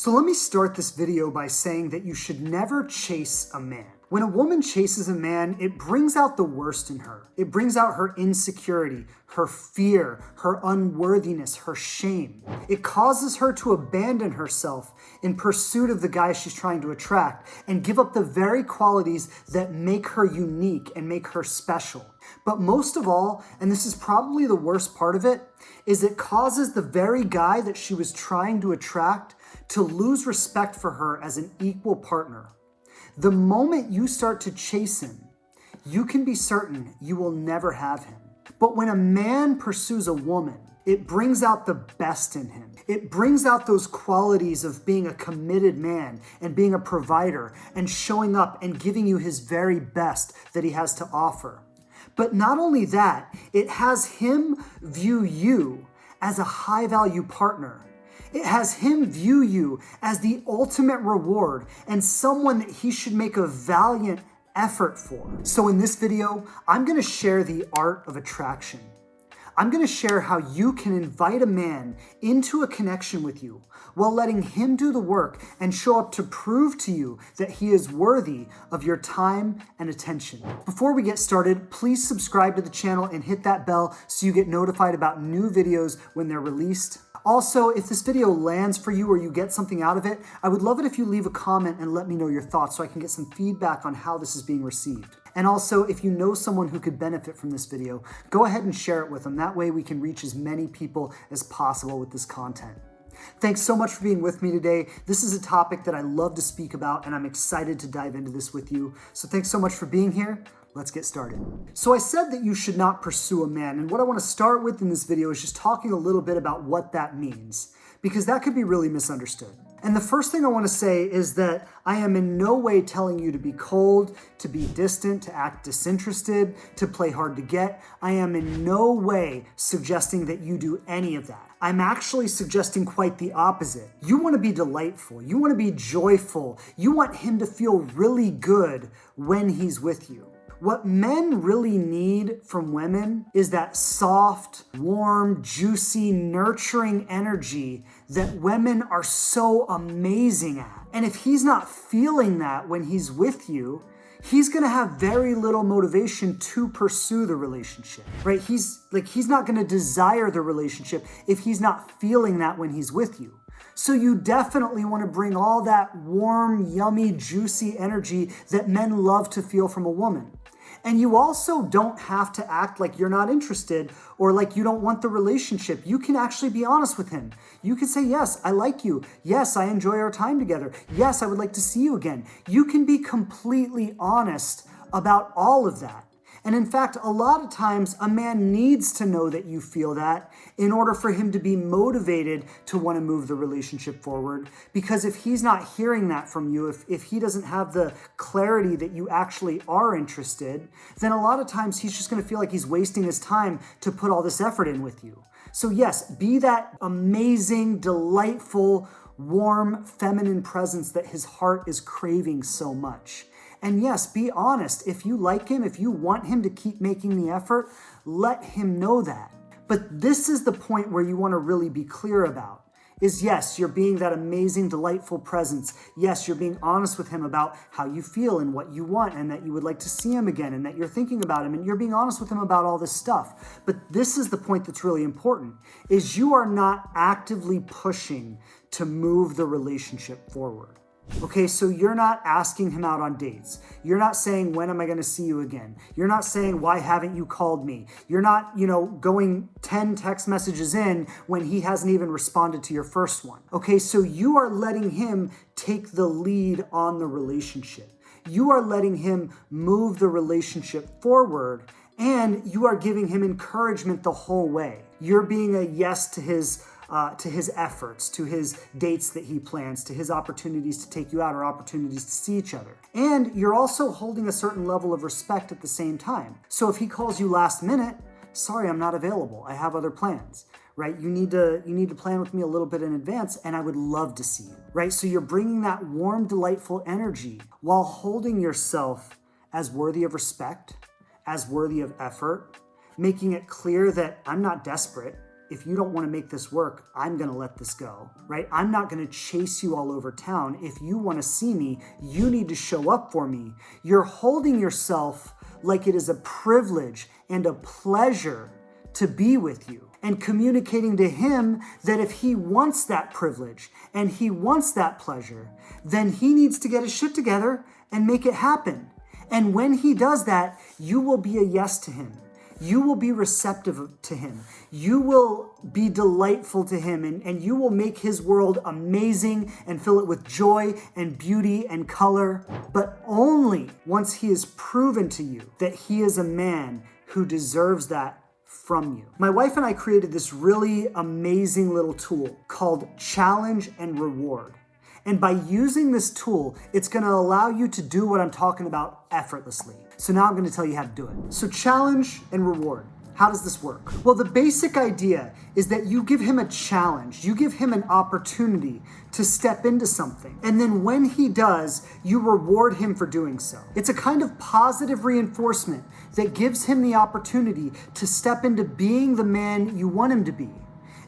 So let me start this video by saying that you should never chase a man. When a woman chases a man, it brings out the worst in her. It brings out her insecurity, her fear, her unworthiness, her shame. It causes her to abandon herself in pursuit of the guy she's trying to attract and give up the very qualities that make her unique and make her special. But most of all, and this is probably the worst part of it, is it causes the very guy that she was trying to attract to lose respect for her as an equal partner. The moment you start to chase him, you can be certain you will never have him. But when a man pursues a woman, it brings out the best in him. It brings out those qualities of being a committed man and being a provider and showing up and giving you his very best that he has to offer. But not only that, it has him view you as a high-value partner. It has him view you as the ultimate reward and someone that he should make a valiant effort for. So in this video, I'm going to share the art of attraction. I'm going to share how you can invite a man into a connection with you while letting him do the work and show up to prove to you that he is worthy of your time and attention. Before we get started, please subscribe to the channel and hit that bell so you get notified about new videos when they're released. Also, if this video lands for you or you get something out of it, I would love it if you leave a comment and let me know your thoughts so I can get some feedback on how this is being received. And also, if you know someone who could benefit from this video, go ahead and share it with them. That way we can reach as many people as possible with this content. Thanks so much for being with me today. This is a topic that I love to speak about, and I'm excited to dive into this with you. So thanks so much for being here. Let's get started. So I said that you should not pursue a man, and what I want to start with in this video is just talking a little bit about what that means, because that could be really misunderstood. And the first thing I want to say is that I am in no way telling you to be cold, to be distant, to act disinterested, to play hard to get. I am in no way suggesting that you do any of that. I'm actually suggesting quite the opposite. You want to be delightful. You want to be joyful. You want him to feel really good when he's with you. What men really need from women is that soft, warm, juicy, nurturing energy that women are so amazing at. And if he's not feeling that when he's with you, he's gonna have very little motivation to pursue the relationship, right? He's not gonna desire the relationship if he's not feeling that when he's with you. So you definitely want to bring all that warm, yummy, juicy energy that men love to feel from a woman. And you also don't have to act like you're not interested or like you don't want the relationship. You can actually be honest with him. You can say, yes, I like you. Yes, I enjoy our time together. Yes, I would like to see you again. You can be completely honest about all of that. And in fact, a lot of times a man needs to know that you feel that in order for him to be motivated to want to move the relationship forward. Because if he's not hearing that from you, if he doesn't have the clarity that you actually are interested, then a lot of times he's just going to feel like he's wasting his time to put all this effort in with you. So yes, be that amazing, delightful, warm, feminine presence that his heart is craving so much. And yes, be honest. If you like him, if you want him to keep making the effort, let him know that. But this is the point where you want to really be clear about. Is yes, you're being that amazing, delightful presence. Yes, you're being honest with him about how you feel and what you want and that you would like to see him again and that you're thinking about him and you're being honest with him about all this stuff. But this is the point that's really important, is you are not actively pushing to move the relationship forward. Okay, so you're not asking him out on dates. You're not saying, when am I going to see you again? You're not saying, why haven't you called me? You're not, going 10 text messages in when he hasn't even responded to your first one. Okay, so you are letting him take the lead on the relationship. You are letting him move the relationship forward, and you are giving him encouragement the whole way. You're being a yes to his efforts, to his dates that he plans, to his opportunities to take you out or opportunities to see each other. And you're also holding a certain level of respect at the same time. So if he calls you last minute, sorry, I'm not available. I have other plans, right? You need to plan with me a little bit in advance, and I would love to see you, right? So you're bringing that warm, delightful energy while holding yourself as worthy of respect, as worthy of effort, making it clear that I'm not desperate. if you don't want to make this work, I'm going to let this go, right? I'm not going to chase you all over town. If you want to see me, you need to show up for me. You're holding yourself like it is a privilege and a pleasure to be with you, and communicating to him that if he wants that privilege and he wants that pleasure, then he needs to get his shit together and make it happen. And when he does that, you will be a yes to him. You will be receptive to him. You will be delightful to him, and you will make his world amazing and fill it with joy and beauty and color. But only once he has proven to you that he is a man who deserves that from you. My wife and I created this really amazing little tool called Challenge and Reward. And by using this tool, it's going to allow you to do what I'm talking about effortlessly. So now I'm going to tell you how to do it. So challenge and reward. How does this work? Well, the basic idea is that you give him a challenge. You give him an opportunity to step into something. And then when he does, you reward him for doing so. It's a kind of positive reinforcement that gives him the opportunity to step into being the man you want him to be.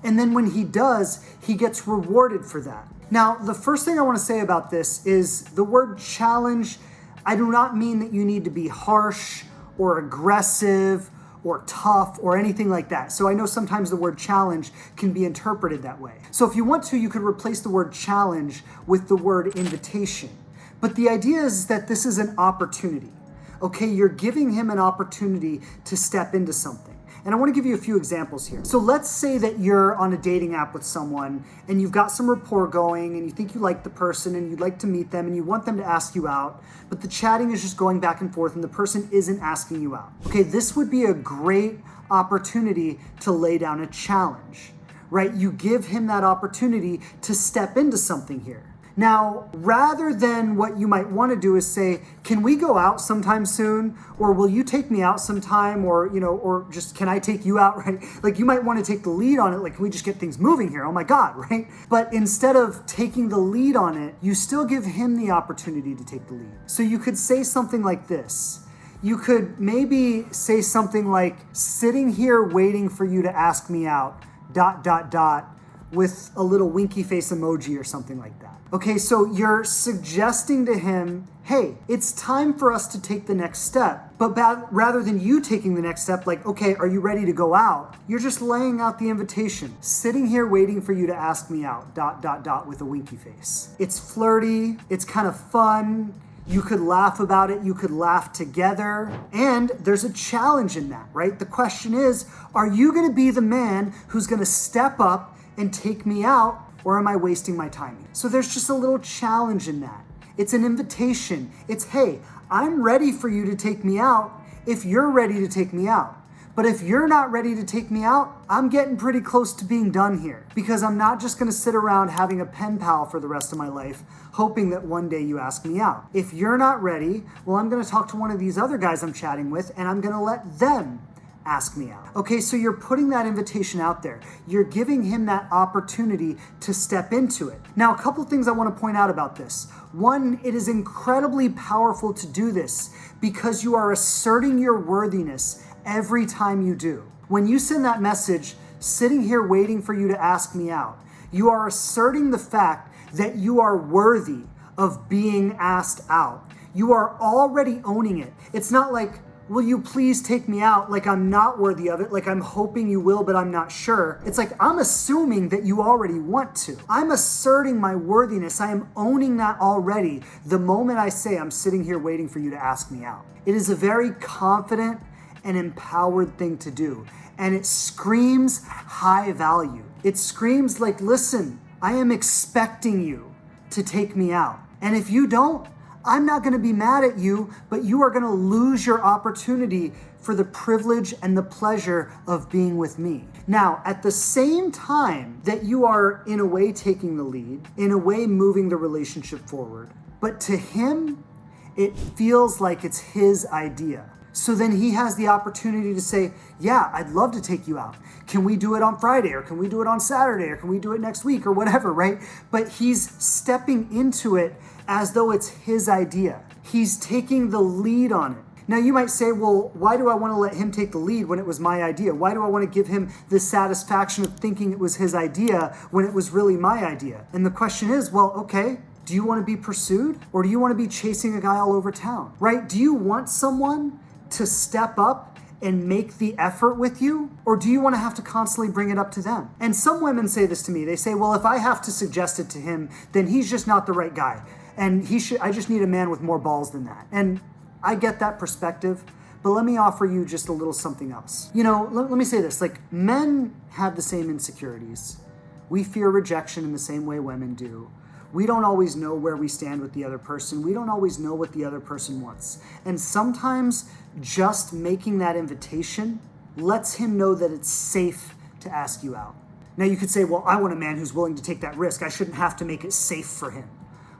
And then when he does, he gets rewarded for that. Now, the first thing I want to say about this is the word challenge. I do not mean that you need to be harsh or aggressive or tough or anything like that. So I know sometimes the word challenge can be interpreted that way. So if you want to, you could replace the word challenge with the word invitation. But the idea is that this is an opportunity. Okay, you're giving him an opportunity to step into something. And I want to give you a few examples here. So let's say that you're on a dating app with someone and you've got some rapport going and you think you like the person and you'd like to meet them and you want them to ask you out, but the chatting is just going back and forth and the person isn't asking you out. Okay, this would be a great opportunity to lay down a challenge, right? You give him that opportunity to step into something here. Now, rather than what you might want to do is say, can we go out sometime soon? Or will you take me out sometime? Or, or just, can I take you out, right? Like you might want to take the lead on it. Like, can we just get things moving here? Oh my God, right? But instead of taking the lead on it, you still give him the opportunity to take the lead. So you could say something like this. You could maybe say something like, sitting here waiting for you to ask me out, ... with a little winky face emoji or something like that. Okay, so you're suggesting to him, hey, it's time for us to take the next step. But rather than you taking the next step, like, okay, are you ready to go out? You're just laying out the invitation, sitting here waiting for you to ask me out, ... with a winky face. It's flirty, it's kind of fun. You could laugh about it, you could laugh together, and there's a challenge in that, right? The question is, are you gonna be the man who's gonna step up and take me out, or am I wasting my time? So there's just a little challenge in that. It's an invitation. It's, hey, I'm ready for you to take me out if you're ready to take me out. But if you're not ready to take me out, I'm getting pretty close to being done here, because I'm not just gonna sit around having a pen pal for the rest of my life, hoping that one day you ask me out. If you're not ready, well, I'm gonna talk to one of these other guys I'm chatting with, and I'm gonna let them ask me out. Okay, so you're putting that invitation out there. You're giving him that opportunity to step into it. Now, a couple things I want to point out about this. One, it is incredibly powerful to do this because you are asserting your worthiness every time you do. When you send that message, sitting here waiting for you to ask me out, you are asserting the fact that you are worthy of being asked out. You are already owning it. It's not like, will you please take me out, like I'm not worthy of it, like I'm hoping you will, but I'm not sure. It's like I'm assuming that you already want to. I'm asserting my worthiness. I am owning that already the moment I say I'm sitting here waiting for you to ask me out. It is a very confident and empowered thing to do. And it screams high value. It screams like, listen, I am expecting you to take me out. And if you don't, I'm not going to be mad at you, but you are going to lose your opportunity for the privilege and the pleasure of being with me. Now, at the same time that you are in a way taking the lead, in a way moving the relationship forward, but to him, it feels like it's his idea. So then he has the opportunity to say, yeah, I'd love to take you out. Can we do it on Friday, or can we do it on Saturday, or can we do it next week, or whatever, right? But he's stepping into it as though it's his idea. He's taking the lead on it Now you might say, well, why do I want to let him take the lead when it was my idea? Why do I want to give him the satisfaction of thinking it was his idea when it was really my idea? And the question is, well, okay, do you want to be pursued or do you want to be chasing a guy all over town, right? Do you want someone to step up and make the effort with you? Or do you want to have to constantly bring it up to them? And some women say this to me. They say, well, if I have to suggest it to him, then he's just not the right guy. And I just need a man with more balls than that. And I get that perspective, but let me offer you just a little something else. Let me say this, like, men have the same insecurities. We fear rejection in the same way women do. We don't always know where we stand with the other person. We don't always know what the other person wants. And sometimes just making that invitation lets him know that it's safe to ask you out. Now you could say, well, I want a man who's willing to take that risk. I shouldn't have to make it safe for him.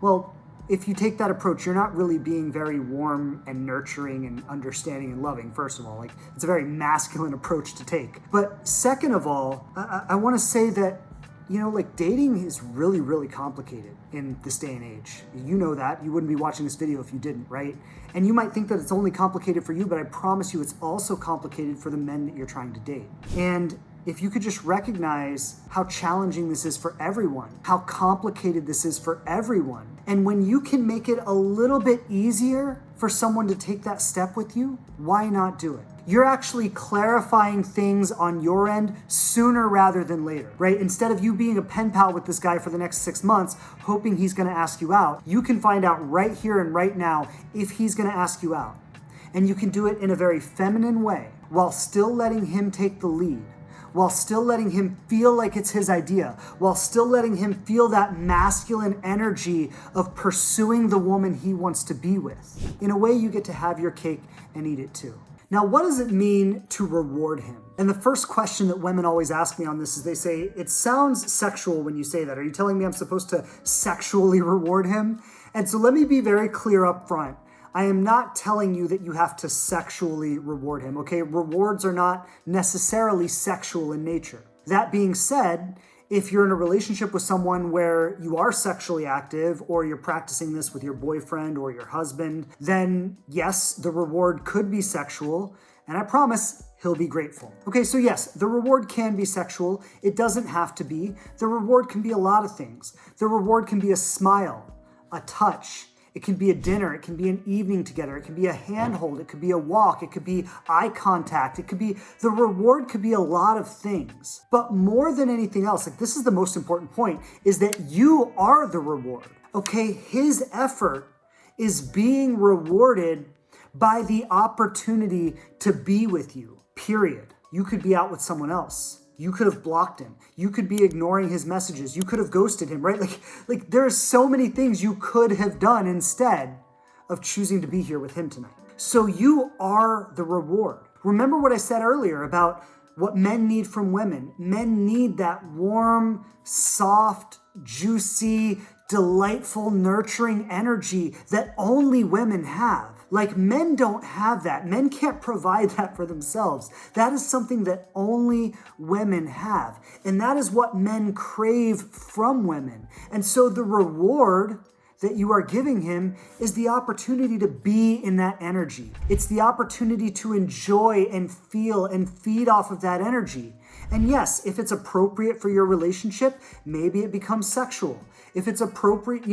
Well, if you take that approach, you're not really being very warm and nurturing and understanding and loving, first of all. Like, it's a very masculine approach to take. But second of all, I want to say that dating is really, really complicated in this day and age. You know that. You wouldn't be watching this video if you didn't, right? And you might think that it's only complicated for you, but I promise you it's also complicated for the men that you're trying to date. And if you could just recognize how challenging this is for everyone, how complicated this is for everyone, and when you can make it a little bit easier for someone to take that step with you, why not do it? You're actually clarifying things on your end sooner rather than later, right? Instead of you being a pen pal with this guy for the next 6 months, hoping he's gonna ask you out, you can find out right here and right now if he's gonna ask you out. And you can do it in a very feminine way while still letting him take the lead, while still letting him feel like it's his idea, while still letting him feel that masculine energy of pursuing the woman he wants to be with. In a way, you get to have your cake and eat it too. Now, what does it mean to reward him? And the first question that women always ask me on this is they say, it sounds sexual when you say that. Are you telling me I'm supposed to sexually reward him? And so let me be very clear up front. I am not telling you that you have to sexually reward him, okay? Rewards are not necessarily sexual in nature. That being said, if you're in a relationship with someone where you are sexually active or you're practicing this with your boyfriend or your husband, then yes, the reward could be sexual, and I promise he'll be grateful. Okay, so yes, the reward can be sexual. It doesn't have to be. The reward can be a lot of things. The reward can be a smile, a touch. It can be a dinner, it can be an evening together, it can be a handhold, it could be a walk, it could be eye contact, the reward could be a lot of things. But more than anything else, like, this is the most important point, is that you are the reward. Okay, his effort is being rewarded by the opportunity to be with you, period. You could be out with someone else. You could have blocked him. You could be ignoring his messages. You could have ghosted him, right? Like there are so many things you could have done instead of choosing to be here with him tonight. So you are the reward. Remember what I said earlier about what men need from women. Men need that warm, soft, juicy, delightful, nurturing energy that only women have. Like, men don't have that. Men can't provide that for themselves. That is something that only women have. And that is what men crave from women. And so the reward that you are giving him is the opportunity to be in that energy. It's the opportunity to enjoy and feel and feed off of that energy. And yes, if it's appropriate for your relationship, maybe it becomes sexual. If it's appropriate,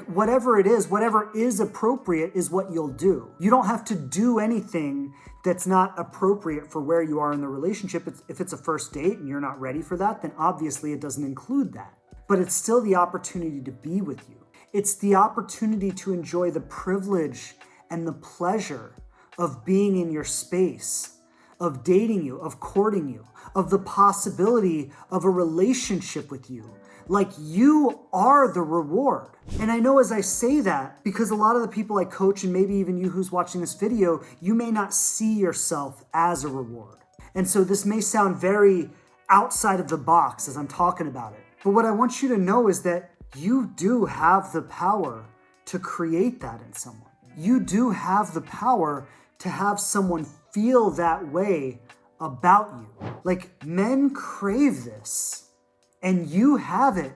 whatever it is, whatever is appropriate is what you'll do. You don't have to do anything that's not appropriate for where you are in the relationship. If it's a first date and you're not ready for that, then obviously it doesn't include that. But it's still the opportunity to be with you. It's the opportunity to enjoy the privilege and the pleasure of being in your space, of dating you, of courting you, of the possibility of a relationship with you. Like, you are the reward. And I know as I say that, because a lot of the people I coach, and maybe even you who's watching this video, you may not see yourself as a reward. And so this may sound very outside of the box as I'm talking about it. But what I want you to know is that you do have the power to create that in someone. You do have the power to have someone feel that way about you. Like, men crave this. And you have it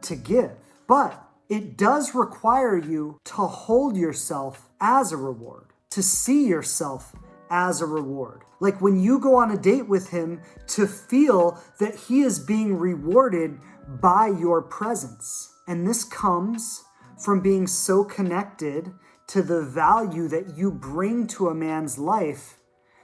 to give. But it does require you to hold yourself as a reward, to see yourself as a reward. Like when you go on a date with him, to feel that he is being rewarded by your presence. And this comes from being so connected to the value that you bring to a man's life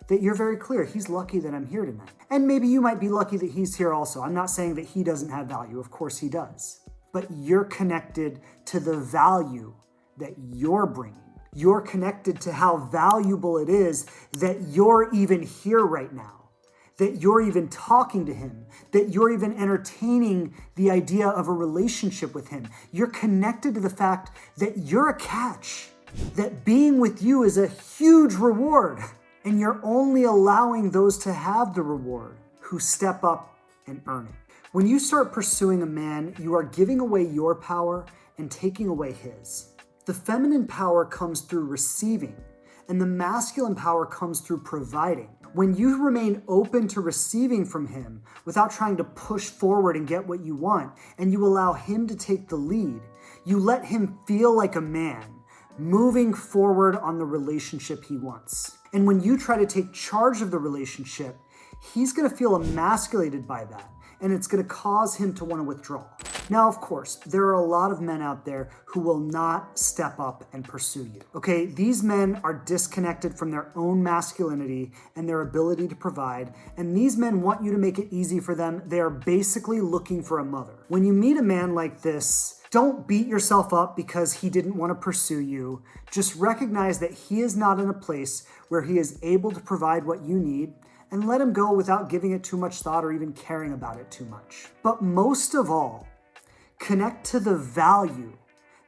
that you're very clear, he's lucky that I'm here tonight. And maybe you might be lucky that he's here also. I'm not saying that he doesn't have value. Of course he does. But you're connected to the value that you're bringing. You're connected to how valuable it is that you're even here right now, that you're even talking to him, that you're even entertaining the idea of a relationship with him. You're connected to the fact that you're a catch, that being with you is a huge reward, and you're only allowing those to have the reward who step up and earn it. When you start pursuing a man, you are giving away your power and taking away his. The feminine power comes through receiving, and the masculine power comes through providing. When you remain open to receiving from him without trying to push forward and get what you want, and you allow him to take the lead, you let him feel like a man, moving forward on the relationship he wants. And when you try to take charge of the relationship, he's going to feel emasculated by that, and it's going to cause him to want to withdraw. Now, of course, there are a lot of men out there who will not step up and pursue you. Okay, these men are disconnected from their own masculinity and their ability to provide, and these men want you to make it easy for them. They are basically looking for a mother. When you meet a man like this, don't beat yourself up because he didn't want to pursue you. Just recognize that he is not in a place where he is able to provide what you need, and let him go without giving it too much thought or even caring about it too much. But most of all, connect to the value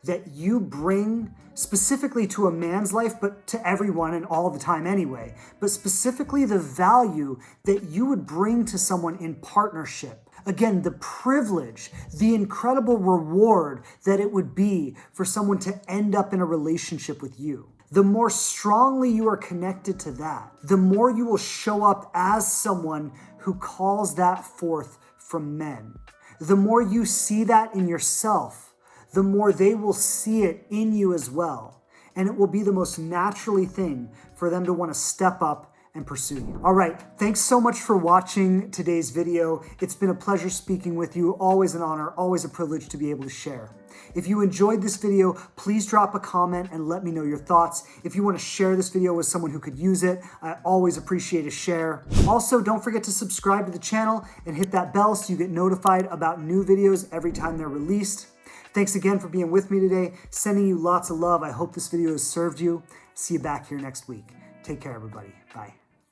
that you bring specifically to a man's life, but to everyone and all the time anyway, but specifically the value that you would bring to someone in partnership. Again, the privilege, the incredible reward that it would be for someone to end up in a relationship with you. The more strongly you are connected to that, the more you will show up as someone who calls that forth from men. The more you see that in yourself, the more they will see it in you as well. And it will be the most naturally thing for them to want to step up and pursue you. All right, thanks so much for watching today's video. It's been a pleasure speaking with you. Always an honor, always a privilege to be able to share. If you enjoyed this video, please drop a comment and let me know your thoughts. If you want to share this video with someone who could use it, I always appreciate a share. Also, don't forget to subscribe to the channel and hit that bell so you get notified about new videos every time they're released. Thanks again for being with me today. Sending you lots of love. I hope this video has served you. See you back here next week. Take care, everybody. Bye.